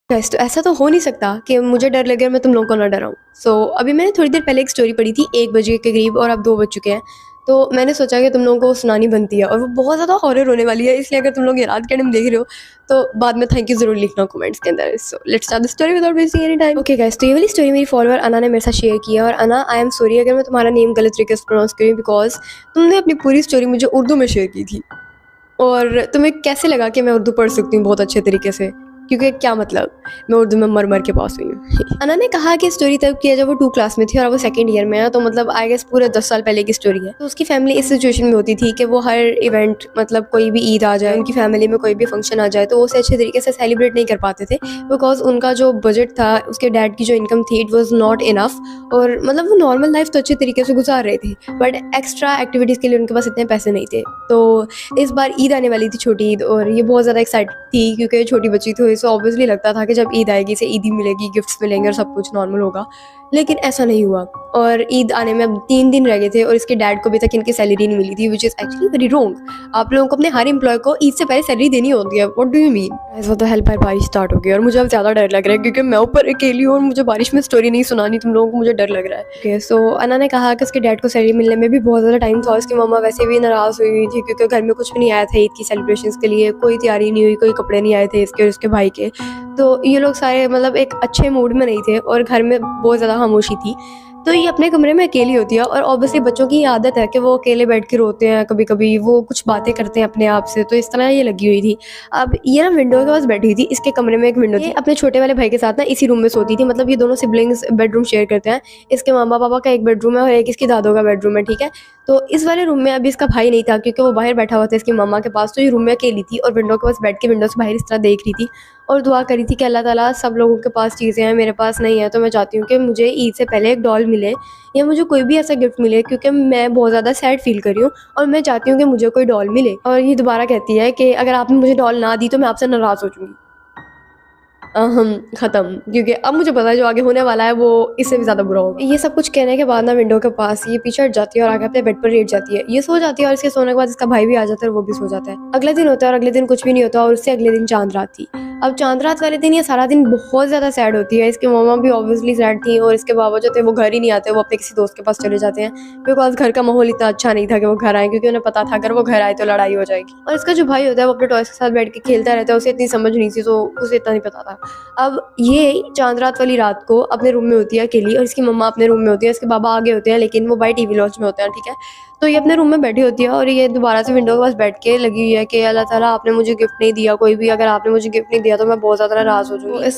Guys तो ऐसा तो हो नहीं सकता कि मुझे डर लगे और मैं तुम लोगों को ना डराऊं। अभी मैंने थोड़ी देर पहले एक स्टोरी पढ़ी थी 1 बजे के करीब और अब 2 बज चुके हैं। तो मैंने सोचा कि तुम लोगों को सुनानी बनती है और वो बहुत ज़्यादा हॉरर होने वाली है, इसलिए अगर तुम लोग ये रात के टाइम देख रहे हो तो बाद में थैंक यू ज़रूर लिखना कमेंट्स के अंदर। So let's start the story without wasting any time. Okay guys, तो ये वाली स्टोरी मेरी फॉलोअर अना ने मेरे साथ शेयर की है। और अना, आई एम सॉरी अगर मैं तुम्हारा नेम गलत तरीके से प्रोनाउंस करी, बिकॉज तुमने अपनी पूरी स्टोरी मुझे उर्दू में शेयर की थी। और तुम्हें कैसे लगा कि मैं उर्दू पढ़ सकती हूँ बहुत अच्छे तरीके से? क्योंकि क्या मतलब, मैं उर्दू में मर के पास हुई हूँ। अना ने कहा कि स्टोरी तब किया जब वो 2 क्लास में थी और वो सेकंड ईयर में है, तो मतलब आई गेस पूरे 10 साल पहले की स्टोरी है। तो उसकी फैमिली इस सिचुएशन में होती थी कि वो हर इवेंट, मतलब कोई भी ईद आ जाए, उनकी फैमिली में कोई भी फंक्शन आ जाए, तो वो उसे अच्छे तरीके से सेलिब्रेट नहीं कर पाते थे, बिकॉज उनका जो बजट था, उसके डैड की जो इनकम थी, इट वॉज नॉट इनफ। और मतलब वो नॉर्मल लाइफ तो अच्छे तरीके से गुजार रहे थे, बट एक्स्ट्रा एक्टिविटीज़ के लिए उनके पास इतने पैसे नहीं थे। तो इस बार ईद आने वाली थी, छोटी ईद, और ये बहुत ज़्यादा एक्साइटेड थी क्योंकि छोटी बच्ची थी, इसे ऑब्वियसली लगता था कि जब ईद आएगी इसे ईदी मिलेगी, गिफ्ट्स मिलेंगे और सब कुछ नॉर्मल होगा। लेकिन ऐसा नहीं हुआ और ईद आने में अब 3 दिन रह गए थे और इसके डैड को अभी तक इनकी सैलरी नहीं मिली थी, which is actually very wrong. आप लोगों को अपने हर एम्प्लॉय को ईद से पहले सैलरी देनी होती है। What do you mean? ऐसा तो हेल्प है, बारिश स्टार्ट हो गई और मुझे अब ज़्यादा डर लग रहा है क्योंकि मैं ऊपर अकेली हूँ और मुझे बारिश में स्टोरी नहीं सुनानी तुम लोगों को, मुझे डर लग रहा है। ओके, सो अना ने कहा कि उसके डैड को सैलरी मिलने में भी बहुत ज़्यादा टाइम था। उसकी मम्मा वैसे भी नाराज़ हुई हुई थी क्योंकि घर में कुछ भी नहीं आया था ईद की सेलिब्रेशंस के लिए, कोई तैयारी नहीं हुई, कोई कपड़े नहीं आए थे इसके और उसके भाई के। तो ये लोग सारे मतलब एक अच्छे मूड में नहीं थे और घर में बहुत ज़्यादा खामोशी थी। तो ये अपने कमरे में अकेली होती है और ऑब्वियसली बच्चों की ये आदत है कि वो अकेले बैठ के रोते हैं, कभी-कभी वो कुछ बातें करते हैं अपने आप से, तो इस तरह ये लगी हुई थी। अब ये ना विंडो के पास बैठी थी, इसके कमरे में एक विंडो थी। ये अपने छोटे वाले भाई के साथ ना इसी रूम में सोती थी, मतलब ये दोनों सिबलिंग्स बेडरूम शेयर करते हैं। इसके मम्मा-पापा का एक बेडरूम है और एक इसकी दादों का बेडरूम है, ठीक है? तो इस वाले रूम में अभी इसका भाई नहीं था क्योंकि वो बाहर बैठा हुआ था इसकी मम्मा के पास, तो ये रूम में अकेली थी और विंडो के पास बैठ के विंडो से बाहर इस तरह देख रही थी और दुआ करी थी कि अल्लाह ताला सब लोगों के पास चीज़ें हैं, मेरे पास नहीं है, तो मैं चाहती हूँ कि मुझे ईद से पहले एक डॉल मिले या मुझे कोई भी ऐसा गिफ्ट मिले क्योंकि मैं बहुत ज़्यादा सैड फील कर रही हूँ और मैं चाहती हूँ कि मुझे कोई डॉल मिले। और ये दोबारा कहती है कि अगर आपने मुझे डॉल ना दी तो मैं आपसे नाराज़ हो जाऊँगी। ख़त्म, क्योंकि अब मुझे पता है जो आगे होने वाला है वो इससे भी ज़्यादा बुरा होगा। ये सब कुछ कहने के बाद ना विंडो के पास ये पीछे हट जाती है और आगे अपने बेड पर लेट जाती है। ये सो जाती है और इसके सोने के बाद इसका भाई भी आ जाता है और वो भी सो जाता है। अगले दिन होता है और अगले दिन कुछ भी नहीं होता और उससे अगले दिन चाँद रात थी। अब चाँद रात वाले दिन ये सारा दिन बहुत ज़्यादा सैड होती है। इसकी मम्मा भी ऑब्वियसली सैड थी और इसके बाबा जो थे वो घर ही नहीं आते, वो अपने किसी दोस्त के पास चले जाते हैं बिकॉज़ घर का माहौल इतना अच्छा नहीं था कि वो घर आएँ, क्योंकि उन्हें पता था अगर वो घर आए तो लड़ाई हो जाएगी। और इसका जो भाई होता है वो अपने टॉयज़ के साथ बैठ के खेलता रहता है, उसे इतनी समझ नहीं थी तो उसे इतना नहीं पता था। अब ये चाँद रात वाली रात को अपने रूम में होती है अकेली और इसकी मम्मा अपने रूम में होती है, इसके बाबा आगे होते हैं लेकिन वो भाई टीवी लॉन्च में होते हैं, ठीक है? तो ये अपने रूम में बैठी होती है और ये दोबारा से विंडो के पास बैठ के लगी हुई है कि अल्लाह ताला आपने मुझे गिफ्ट नहीं दिया कोई भी, अगर आपने मुझे गिफ्ट नहीं दिया तो मैं बहुत ज़्यादा नाराज़ हो जाऊँगी।